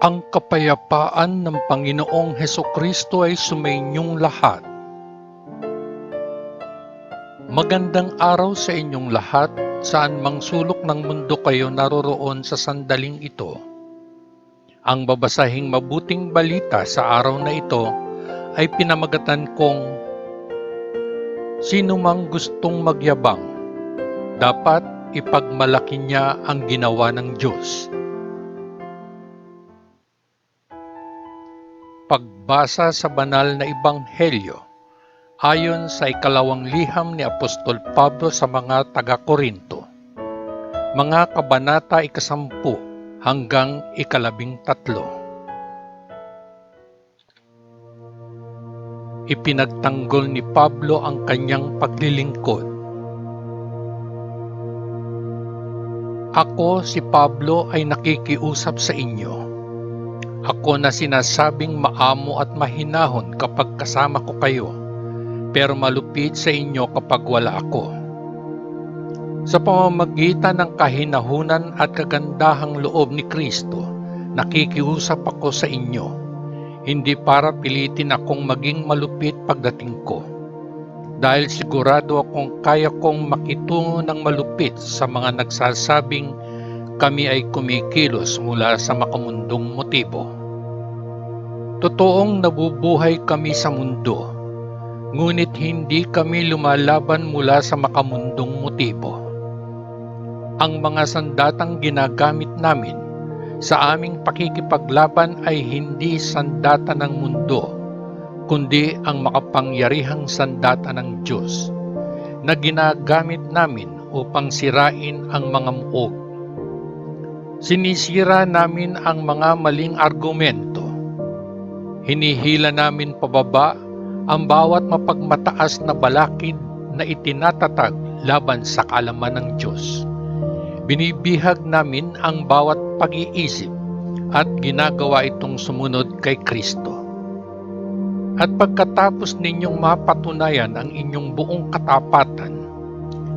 Ang kapayapaan ng Panginoong Hesukristo ay sumainyong lahat. Magandang araw sa inyong lahat, saan mang sulok ng mundo kayo naroroon sa sandaling ito. Ang babasahing mabuting balita sa araw na ito ay pinamagatan kong sino mang gustong magyabang, dapat ipagmalaki niya ang ginawa ng Diyos. Pagbasa sa banal na ebanghelyo ayon sa ikalawang liham ni Apostol Pablo sa mga taga-Korinto, mga kabanata 10 hanggang 13. Ipinagtanggol ni Pablo ang kanyang paglilingkod. Ako, si Pablo, ay nakikiusap sa inyo. Ako na sinasabing maamo at mahinahon kapag kasama ko kayo, pero malupit sa inyo kapag wala ako. Sa pamamagitan ng kahinahunan at kagandahang loob ni Kristo, nakikiusap ako sa inyo, hindi para pilitin akong maging malupit pagdating ko. Dahil sigurado akong kaya kong makitungo ng malupit sa mga nagsasabing kami ay kumikilos mula sa makamundong motibo. Totoong nabubuhay kami sa mundo, ngunit hindi kami lumalaban mula sa makamundong motibo. Ang mga sandatang ginagamit namin sa aming pakikipaglaban ay hindi sandata ng mundo, kundi ang makapangyarihang sandata ng Diyos na ginagamit namin upang sirain ang mga muog. Sinisira namin ang mga maling argumento. Hinihila namin pababa ang bawat mapagmataas na balakid na itinatatag laban sa kaalaman ng Diyos. Binibihag namin ang bawat pag-iisip at ginagawa itong sumunod kay Kristo. At pagkatapos ninyong mapatunayan ang inyong buong katapatan,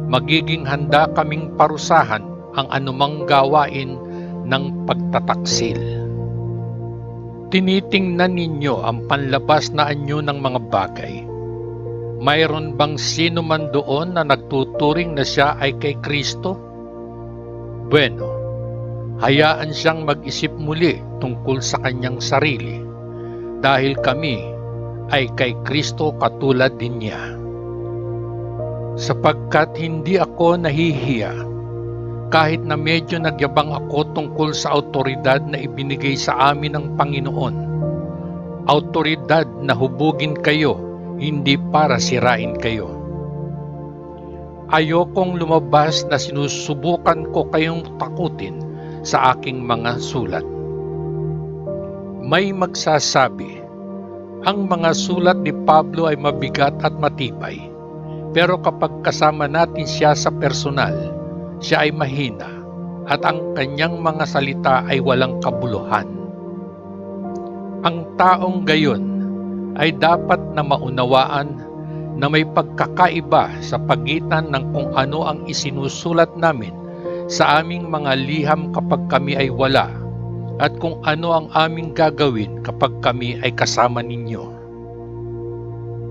magiging handa kaming parusahan ang anumang gawain ng pagtataksil. Tinitingnan ninyo ang panlabas na anyo ng mga bagay. Mayroon bang sino man doon na nagtuturing na siya ay kay Kristo? Bueno, hayaan siyang mag-isip muli tungkol sa kanyang sarili, dahil kami ay kay Kristo katulad din niya. Sapagkat hindi ako nahihiya, kahit na medyo nagyabang ako tungkol sa awtoridad na ibinigay sa amin ng Panginoon. Awtoridad na hubugin kayo, hindi para sirain kayo. Ayokong lumabas na sinusubukan ko kayong takutin sa aking mga sulat. May magsasabi, ang mga sulat ni Pablo ay mabigat at matibay, pero kapag kasama natin siya sa personal, siya ay mahina at ang kanyang mga salita ay walang kabuluhan. Ang taong gayon ay dapat na maunawaan na may pagkakaiba sa pagitan ng kung ano ang isinusulat namin sa aming mga liham kapag kami ay wala at kung ano ang aming gagawin kapag kami ay kasama ninyo.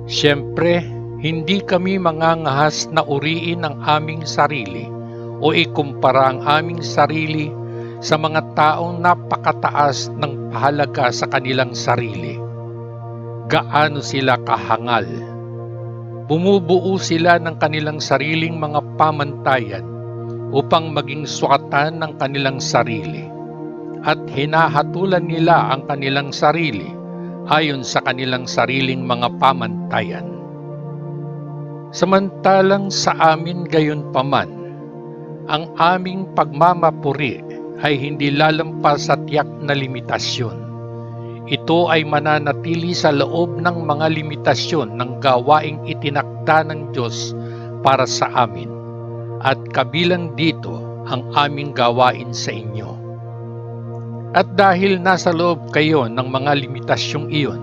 Siyempre, hindi kami mangangahas na uriin ang aming sarili o ikumpara ang aming sarili sa mga taong napakataas ng pahalaga sa kanilang sarili. Gaano sila kahangal. Bumubuo sila ng kanilang sariling mga pamantayan upang maging suwatan ng kanilang sarili, at hinahatulan nila ang kanilang sarili ayon sa kanilang sariling mga pamantayan. Samantalang sa amin gayon paman, ang aming pagmamapuri ay hindi lalampas sa tiyak na limitasyon. Ito ay mananatili sa loob ng mga limitasyon ng gawaing itinakda ng Diyos para sa amin, at kabilang dito ang aming gawain sa inyo. At dahil nasa loob kayo ng mga limitasyong iyon,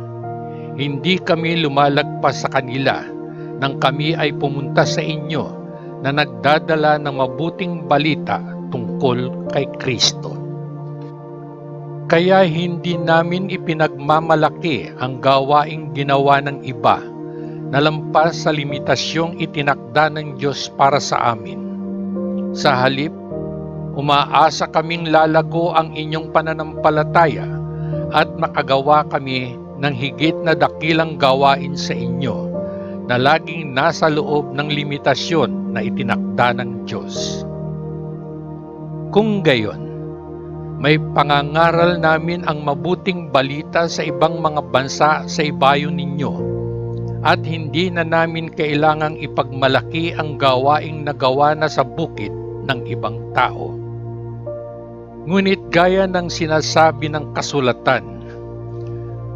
hindi kami lumalagpas sa kanila nang kami ay pumunta sa inyo na nagdadala ng mabuting balita tungkol kay Kristo. Kaya hindi namin ipinagmamalaki ang gawaing ginawa ng iba na lampas sa limitasyong itinakda ng Diyos para sa amin. Sa halip, umaasa kaming lalago ang inyong pananampalataya at makagawa kami ng higit na dakilang gawain sa inyo na laging nasa loob ng limitasyon na itinakda ng Diyos. Kung gayon, may pangangaral namin ang mabuting balita sa ibang mga bansa sa ibayo ninyo, at hindi na namin kailangang ipagmalaki ang gawaing nagawa na sa bukid ng ibang tao. Ngunit gaya ng sinasabi ng kasulatan,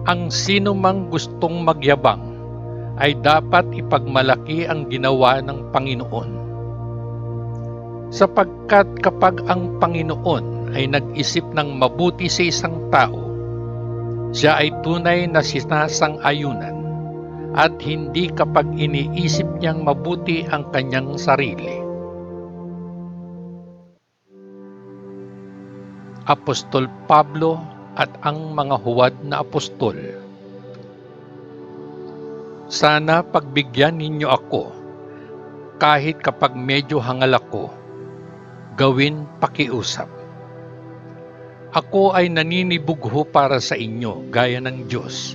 ang sino mang gustong magyabang ay dapat ipagmalaki ang ginawa ng Panginoon. Sapagkat kapag ang Panginoon ay nag-isip ng mabuti sa isang tao, siya ay tunay na sinasang-ayunan at hindi kapag iniisip niyang mabuti ang kanyang sarili. Apostol Pablo at ang mga huwad na apostol. Sana pagbigyan ninyo ako, kahit kapag medyo hangal ako, gawin pakiusap. Ako ay naninibugho para sa inyo gaya ng Diyos.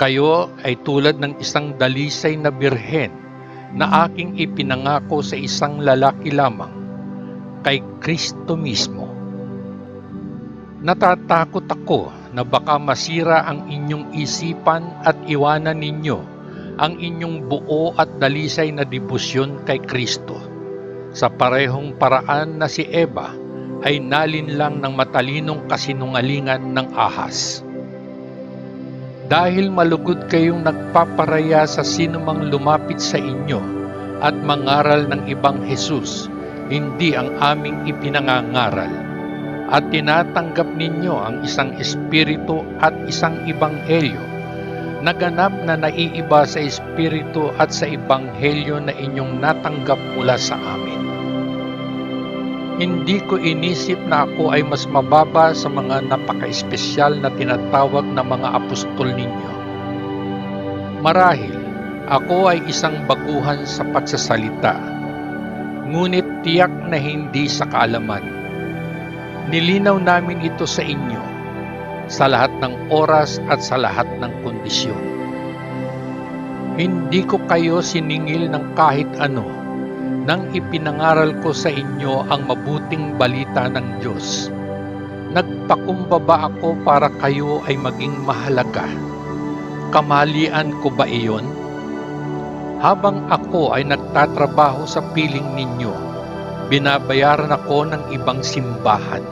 Kayo ay tulad ng isang dalisay na birhen na aking ipinangako sa isang lalaki lamang, kay Kristo mismo. Natatakot ako na baka masira ang inyong isipan at iwanan ninyo ang inyong buo at dalisay na debosyon kay Kristo, sa parehong paraan na si Eva ay nalinlang ng matalinong kasinungalingan ng ahas. Dahil malugod kayong nagpaparaya sa sinumang lumapit sa inyo at mangaral ng ibang Jesus, hindi ang aming ipinangangaral, at tinatanggap ninyo ang isang espiritu at isang ibanghelyo, naganap na naiiba sa espiritu at sa ibanghelyo na inyong natanggap mula sa amin. Hindi ko inisip na ako ay mas mababa sa mga napaka-espesyal na tinatawag na mga apostol ninyo. Marahil, ako ay isang baguhan sa pagsasalita, ngunit tiyak na hindi sa kaalaman. Nilinaw namin ito sa inyo, sa lahat ng oras at sa lahat ng kondisyon. Hindi ko kayo siningil ng kahit ano nang ipinangaral ko sa inyo ang mabuting balita ng Diyos. Nagpakumbaba ako para kayo ay maging mahalaga. Kamalian ko ba iyon? Habang ako ay nagtatrabaho sa piling ninyo, binabayaran ako ng ibang simbahan.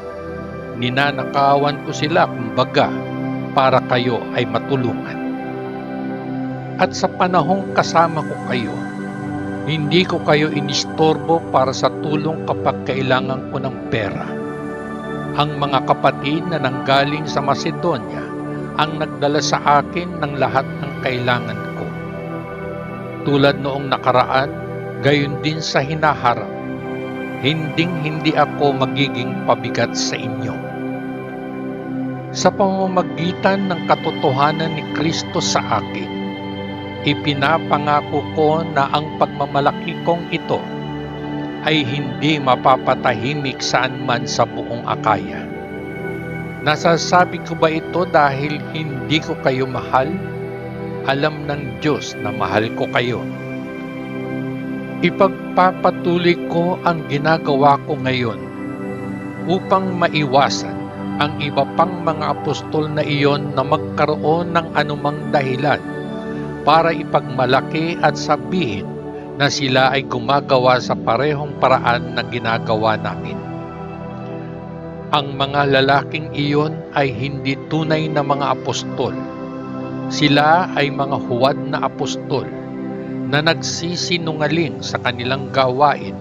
Ninanakawan ko sila kumbaga para kayo ay matulungan. At sa panahong kasama ko kayo, hindi ko kayo inistorbo para sa tulong kapag kailangan ko ng pera. Ang mga kapatid na nanggaling sa Macedonia ang nagdala sa akin ng lahat ng kailangan ko. Tulad noong nakaraan, gayon din sa hinaharap, hindi ako magiging pabigat sa inyo. Sa pamamagitan ng katotohanan ni Kristo sa akin, ipinapangako ko na ang pagmamalaki kong ito ay hindi mapapatahimik saan man sa buong Akaya. Nasasabi ko ba ito dahil hindi ko kayo mahal? Alam ng Diyos na mahal ko kayo. Ipagpapatuloy ko ang ginagawa ko ngayon upang maiwasan ang iba pang mga apostol na iyon na magkaroon ng anumang dahilan para ipagmalaki at sabihin na sila ay gumagawa sa parehong paraan na ginagawa namin. Ang mga lalaking iyon ay hindi tunay na mga apostol. Sila ay mga huwad na apostol na nagsisinungaling sa kanilang gawain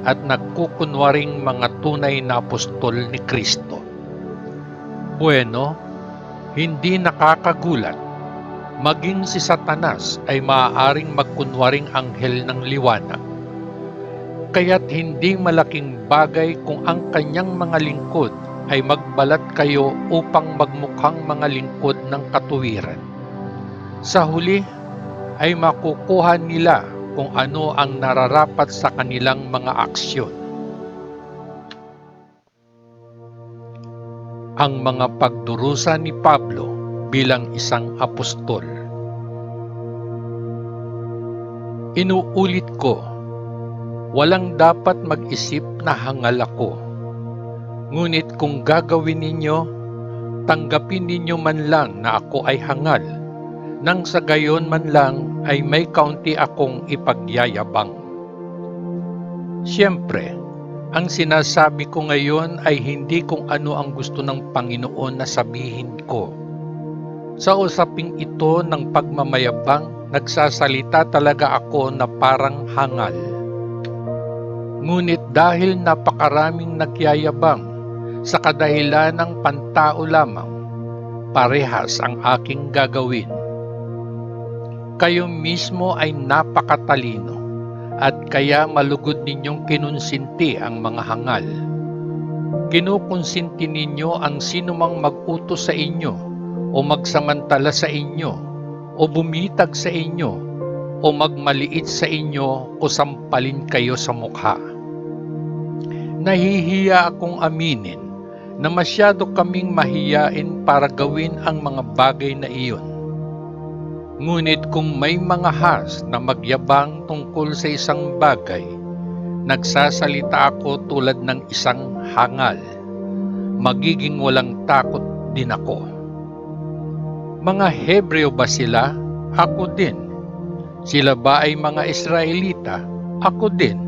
at nagkukunwaring mga tunay na apostol ni Kristo. Bueno, hindi nakakagulat. Maging si Satanas ay maaaring magkunwaring anghel ng liwanag. Kaya't hindi malaking bagay kung ang kanyang mga lingkod ay magbalat kayo upang magmukhang mga lingkod ng katuwiran. Sa huli ay makukuha nila kung ano ang nararapat sa kanilang mga aksyon. Ang mga pagdurusa ni Pablo bilang isang apostol. Inuulit ko, walang dapat mag-isip na hangal ako. Ngunit kung gagawin ninyo, tanggapin ninyo man lang na ako ay hangal, nang sa gayon man lang ay may kaunti akong ipagyayabang. Siyempre, ang sinasabi ko ngayon ay hindi kung ano ang gusto ng Panginoon na sabihin ko. Sa usaping ito ng pagmamayabang, nagsasalita talaga ako na parang hangal. Ngunit dahil napakaraming nagyayabang, sa kadahilan ng pantao lamang, parehas ang aking gagawin. Kayo mismo ay napakatalino at kaya malugod ninyong kinunsinti ang mga hangal. Kinukonsinti ninyo ang sinumang mag-utos sa inyo o magsamantala sa inyo o bumitag sa inyo o magmaliit sa inyo o sampalin kayo sa mukha. Nahihiya akong aminin na masyado kaming mahiyain para gawin ang mga bagay na iyon. Ngunit kung may mga has na magyabang tungkol sa isang bagay, nagsasalita ako tulad ng isang hangal. Magiging walang takot din ako. Mga Hebreo ba sila? Ako din. Sila ba ay mga Israelita? Ako din.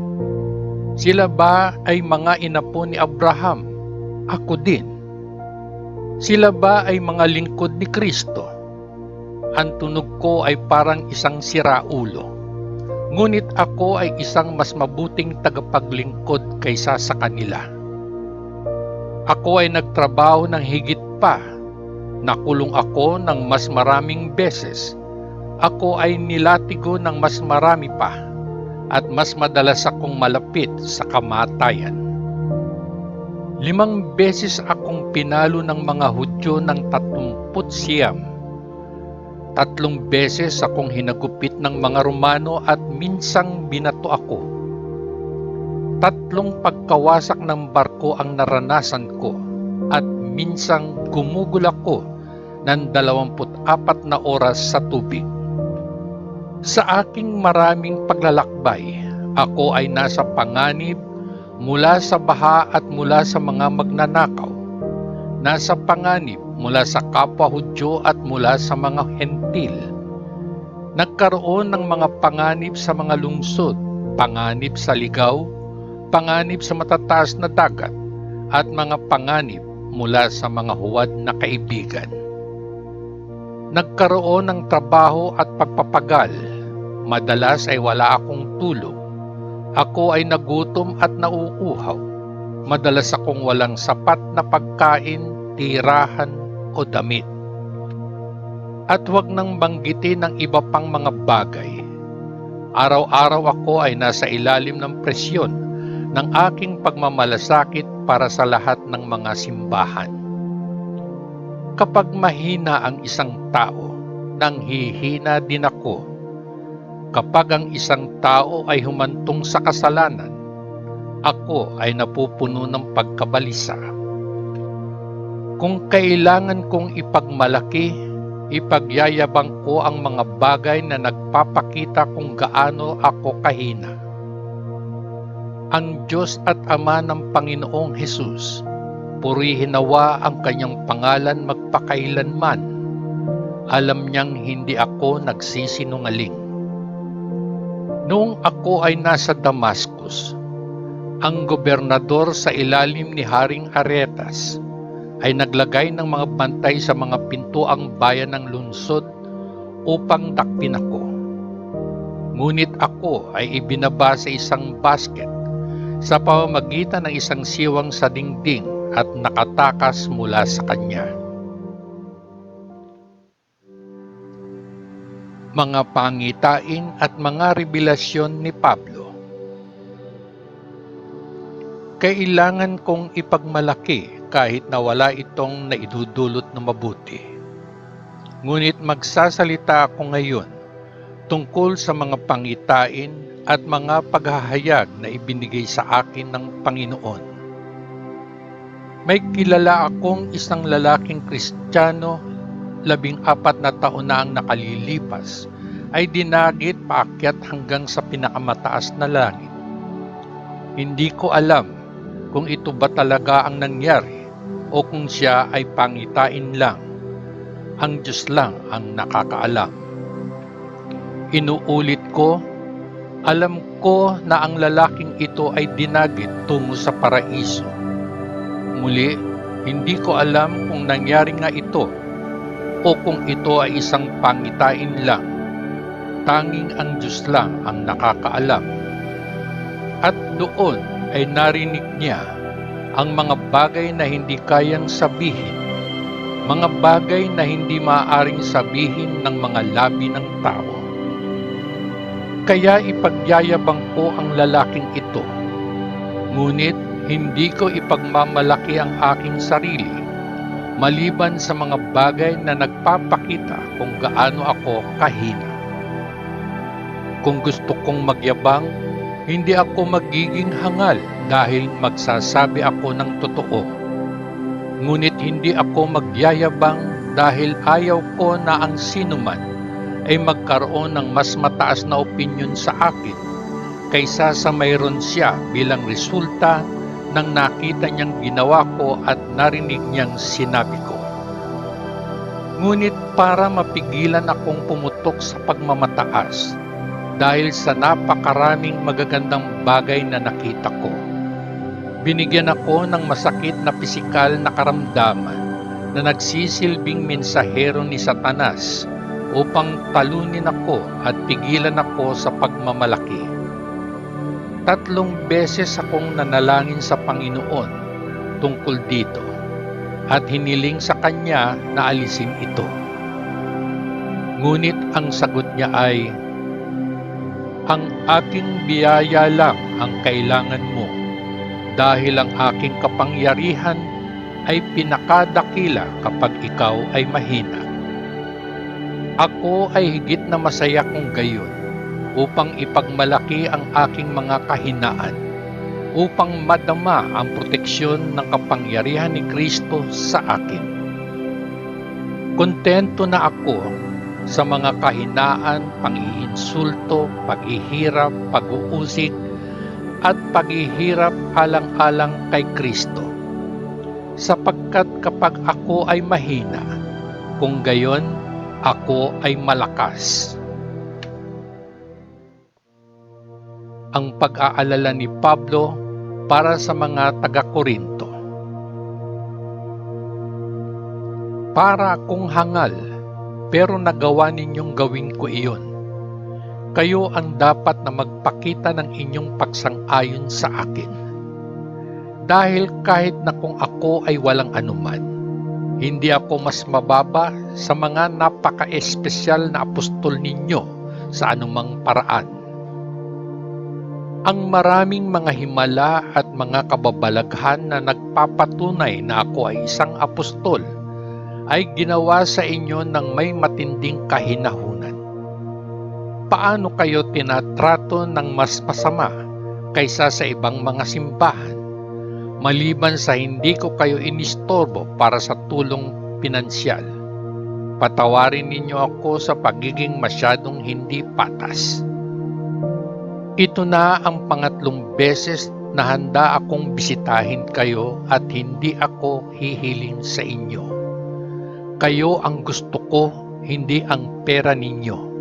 Sila ba ay mga inapo ni Abraham? Ako din. Sila ba ay mga lingkod ni Kristo? Ang tunog ko ay parang isang siraulo. Ngunit ako ay isang mas mabuting tagapaglingkod kaysa sa kanila. Ako ay nagtrabaho ng higit pa. Nakulong ako ng mas maraming beses. Ako ay nilatigo ng mas marami pa. At mas madalas akong malapit sa kamatayan. 5 beses akong pinalo ng mga Hudyo ng 39. 3 beses akong hinagupit ng mga Romano at minsang binato ako. 3 pagkawasak ng barko ang naranasan ko at minsang gumugol ako ng 24 na oras sa tubig. Sa aking maraming paglalakbay, ako ay nasa panganib mula sa baha at mula sa mga magnanakaw. Nasa panganib mula sa kapwa Hudyo at mula sa mga hentil. Nagkaroon ng mga panganib sa mga lungsod, panganib sa ligaw, panganib sa matataas na dagat, at mga panganib mula sa mga huwad na kaibigan. Nagkaroon ng trabaho at pagpapagal. Madalas ay wala akong tulog. Ako ay nagutom at nauuhaw. Madalas akong walang sapat na pagkain, tirahan o damit. At huwag nang banggitin ang iba pang mga bagay. Araw-araw ako ay nasa ilalim ng presyon ng aking pagmamalasakit para sa lahat ng mga simbahan. Kapag mahina ang isang tao, nanghihina din ako. Kapag ang isang tao ay humantong sa kasalanan, ako ay napupuno ng pagkabalisa. Kung kailangan kong ipagmalaki, ipagyayabang ko ang mga bagay na nagpapakita kung gaano ako kahina. Ang Diyos at Ama ng Panginoong Hesus, purihin nawa ang kanyang pangalan magpakailanman. Alam niyang hindi ako nagsisinungaling. Noong ako ay nasa Damascus, ang gobernador sa ilalim ni Haring Aretas ay naglagay ng mga bantay sa mga pintuang bayan ng lungsod upang dakpin ako. Ngunit ako ay ibinaba sa isang basket sa pamamagitan ng isang siwang sa dingding at nakatakas mula sa kanya. Mga pangitain at mga revelasyon ni Pablo. Kailangan kong ipagmalaki kahit na wala itong naidudulot na mabuti. Ngunit magsasalita ako ngayon tungkol sa mga pangitain at mga paghahayag na ibinigay sa akin ng Panginoon. May kilala akong isang lalaking Kristiyano, 14 na taon na ang nakalilipas, ay dinagit paakyat hanggang sa pinakamataas na langit. Hindi ko alam kung ito ba talaga ang nangyari o kung siya ay pangitain lang. Ang Diyos lang ang nakakaalam. Inuulit ko, alam ko na ang lalaking ito ay dinagit tungo sa paraiso. Muli, hindi ko alam kung nangyari nga ito o kung ito ay isang pangitain lang. Tanging ang Diyos lang ang nakakaalam. At doon ay narinig niya ang mga bagay na hindi kayang sabihin, mga bagay na hindi maaaring sabihin ng mga labi ng tao. Kaya ipagyayabang ko ang lalaking ito, ngunit hindi ko ipagmamalaki ang aking sarili, maliban sa mga bagay na nagpapakita kung gaano ako kahina. Kung gusto kong magyabang, hindi ako magiging hangal dahil magsasabi ako ng totoo. Ngunit hindi ako magyayabang dahil ayaw ko na ang sinuman ay magkaroon ng mas mataas na opinyon sa akin kaysa sa mayroon siya bilang resulta ng nakita niyang ginawa ko at narinig niyang sinabi ko. Ngunit para mapigilan akong pumutok sa pagmamataas, dahil sa napakaraming magagandang bagay na nakita ko, binigyan ako ng masakit na pisikal na karamdaman na nagsisilbing mensahero ni Satanas upang talunin ako at pigilan ako sa pagmamalaki. 3 beses akong nanalangin sa Panginoon tungkol dito at hiniling sa Kanya na alisin ito. Ngunit ang sagot niya ay, ang aking biyaya lang ang kailangan mo dahil ang aking kapangyarihan ay pinakadakila kapag ikaw ay mahina. Ako ay higit na masaya kung gayon upang ipagmalaki ang aking mga kahinaan, upang madama ang proteksyon ng kapangyarihan ni Kristo sa akin. Kontento na ako sa mga kahinaan, pang-iinsulto, paghihirap, pag-uusig, at paghihirap alang-alang kay Kristo. Sapagkat kapag ako ay mahina, kung gayon, ako ay malakas. Ang pag-aalala ni Pablo para sa mga taga-Korinto. Para akong hangal, pero nagawa ninyong gawin ko iyon. Kayo ang dapat na magpakita ng inyong pagsang-ayon sa akin. Dahil kahit na kung ako ay walang anuman, hindi ako mas mababa sa mga napaka-espesyal na apostol ninyo sa anumang paraan. Ang maraming mga himala at mga kababalaghan na nagpapatunay na ako ay isang apostol ay ginawa sa inyo ng may matinding kahinahunan. Paano kayo tinatrato ng mas masama kaysa sa ibang mga simbahan, maliban sa hindi ko kayo inistorbo para sa tulong pinansyal? Patawarin ninyo ako sa pagiging masyadong hindi patas. Ito na ang 3 beses na handa akong bisitahin kayo at hindi ako hihiling sa inyo. Kayo ang gusto ko, hindi ang pera ninyo.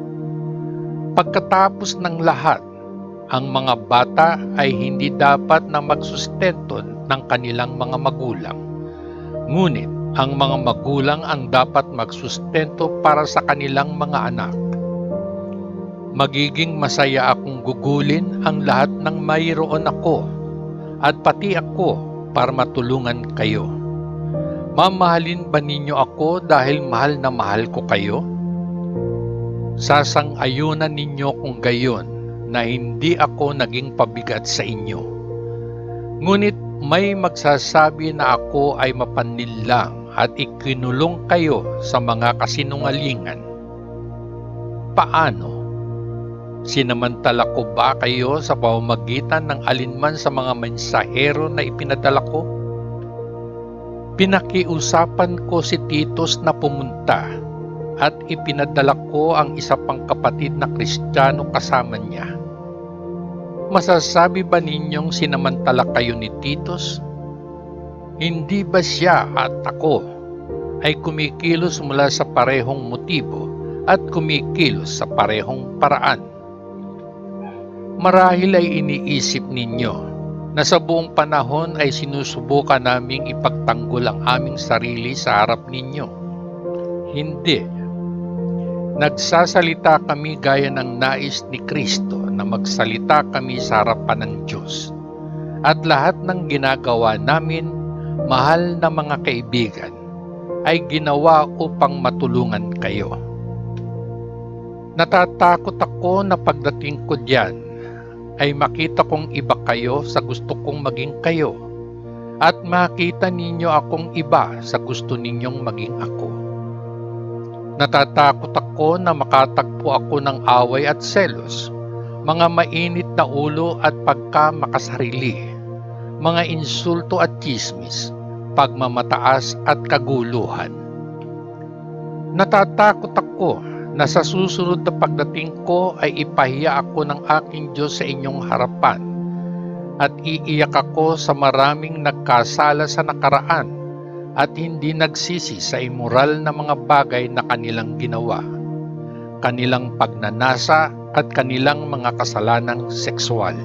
Pagkatapos ng lahat, ang mga bata ay hindi dapat na magsustento ng kanilang mga magulang. Ngunit ang mga magulang ang dapat magsustento para sa kanilang mga anak. Magiging masaya akong gugulin ang lahat ng mayroon ako at pati ako para matulungan kayo. Mamahalin ba ninyo ako dahil mahal na mahal ko kayo? Sasang-ayunan ninyo kung gayon na hindi ako naging pabigat sa inyo. Ngunit May magsasabi na ako ay mapanlinlang at ikinulong kayo sa mga kasinungalingan. Paano? Sinamantala ko ba kayo sa pamamagitan ng alinman sa mga mensahero na ipinadala ko? Pinakiusapan ko si Titus na pumunta at ipinadala ko ang isa pang kapatid na Kristiyano kasama niya. Masasabi ba ninyong sinamantala kayo ni Titus? Hindi ba siya at ako ay kumikilos mula sa parehong motibo at kumikilos sa parehong paraan? Marahil ay iniisip ninyo na sa buong panahon ay sinusubukan naming ipagtanggol ang aming sarili sa harap ninyo. Hindi. Nagsasalita kami gaya ng nais ni Kristo na magsalita kami sa harapan ng Diyos. At lahat ng ginagawa namin, mahal na mga kaibigan, ay ginawa upang matulungan kayo. Natatakot ako na pagdating ko diyan ay makita kong iba kayo sa gusto kong maging kayo at makita ninyo akong iba sa gusto ninyong maging ako. Natatakot ako na makatagpo ako ng away at selos, mga mainit na ulo at pagkamakasarili, mga insulto at chismis, pagmamataas at kaguluhan. Natatakot ako na sa susunod na pagdating ko ay ipahiya ako ng aking Diyos sa inyong harapan at iiyak ako sa maraming nagkasala sa nakaraan at hindi nagsisi sa immoral na mga bagay na kanilang ginawa, kanilang pagnanasa at kanilang mga kasalanang sexual.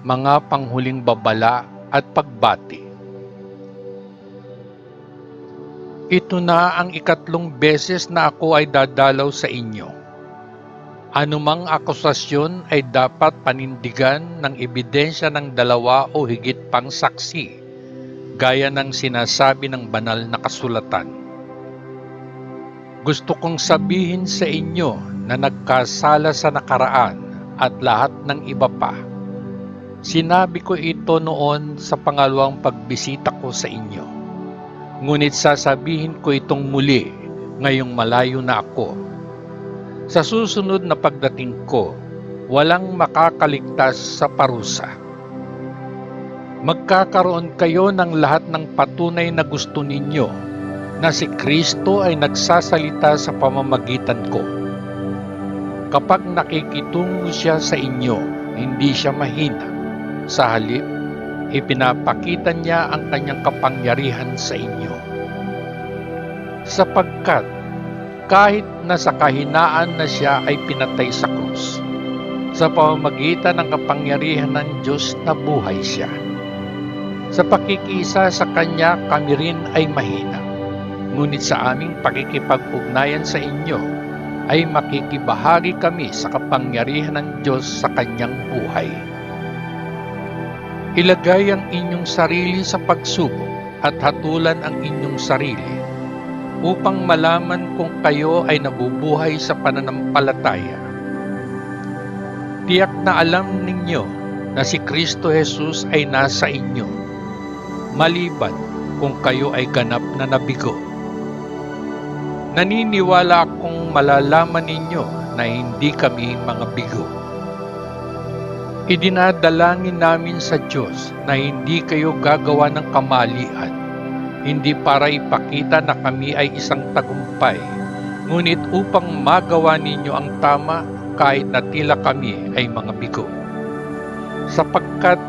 Mga panghuling babala at pagbati. Ito na ang ikatlong beses na ako ay dadalaw sa inyo. Anumang akusasyon ay dapat panindigan ng ebidensya ng dalawa o higit pang saksi, gaya ng sinasabi ng banal na kasulatan. Gusto kong sabihin sa inyo na nagkasala sa nakaraan at lahat ng iba pa. Sinabi ko ito noon sa pangalawang pagbisita ko sa inyo. Ngunit sasabihin ko itong muli ngayong malayo na ako. Sa susunod na pagdating ko, walang makakaligtas sa parusa. Magkakaroon kayo ng lahat ng patunay na gusto ninyo na si Kristo ay nagsasalita sa pamamagitan ko. Kapag nakikitungo siya sa inyo, hindi siya mahina. Sa halip, ipinapakita niya ang kanyang kapangyarihan sa inyo. Sapagkat kahit na sa kahinaan na siya ay pinatay sa krus, sa pamamagitan ng kapangyarihan ng Diyos na buhay siya. Sa pakikisa sa kanya kami rin ay mahina, ngunit sa aming pakikipag-ugnayan sa inyo ay makikibahagi kami sa kapangyarihan ng Diyos sa kanyang buhay. Ilagay ang inyong sarili sa pagsubok at hatulan ang inyong sarili upang malaman kung kayo ay nabubuhay sa pananampalataya. Tiyak na alam ninyo na si Kristo Jesus ay nasa inyo, maliban kung kayo ay ganap na nabigo. Naniniwala akong malalaman ninyo na hindi kami mga bigo. Idinadalangin namin sa Diyos na hindi kayo gagawa ng kamalian, hindi para ipakita na kami ay isang tagumpay, ngunit upang magawa ninyo ang tama kahit na tila kami ay mga bigo. Sapagkat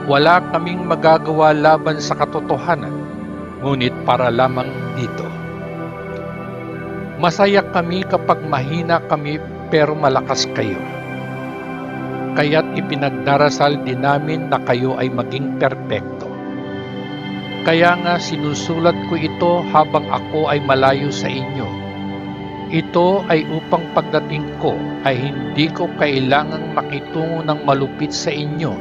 wala kaming magagawa laban sa katotohanan, ngunit para lamang dito. Masaya kami kapag mahina kami pero malakas kayo. Kaya't ipinagdarasal din namin na kayo ay maging perpekto. Kaya nga sinusulat ko ito habang ako ay malayo sa inyo. Ito ay upang pagdating ko ay hindi ko kailangang makitungo ng malupit sa inyo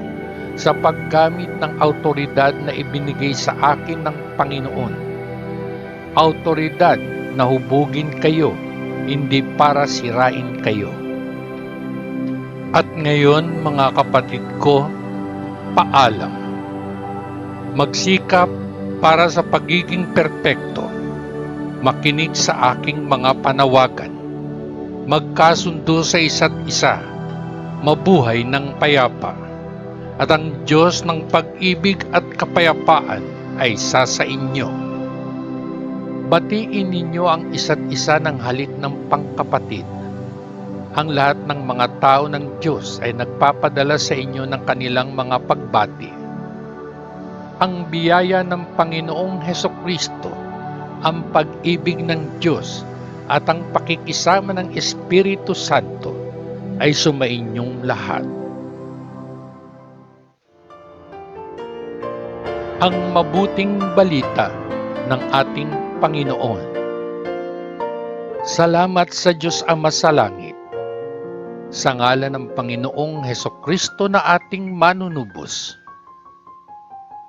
sa paggamit ng autoridad na ibinigay sa akin ng Panginoon. Autoridad na hubugin kayo, hindi para sirain kayo. At ngayon, mga kapatid ko, paalam. Magsikap para sa pagiging perpekto. Makinig sa aking mga panawagan. Magkasundo sa isa't isa. Mabuhay ng payapa. At ang Diyos ng pag-ibig at kapayapaan ay sa inyo. Batiin ninyo ang isa't isa ng halik ng pangkapatid. Ang lahat ng mga tao ng Diyos ay nagpapadala sa inyo ng kanilang mga pagbati. Ang biyaya ng Panginoong Hesukristo, ang pag-ibig ng Diyos at ang pakikisama ng Espiritu Santo ay sumainyong lahat. Ang mabuting balita ng ating Panginoon. Salamat sa Diyos Ama sa langit. Sa ngalan ng Panginoong Hesukristo na ating manunubos.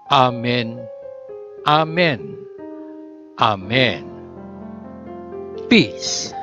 Amen. Amen. Amen. Peace.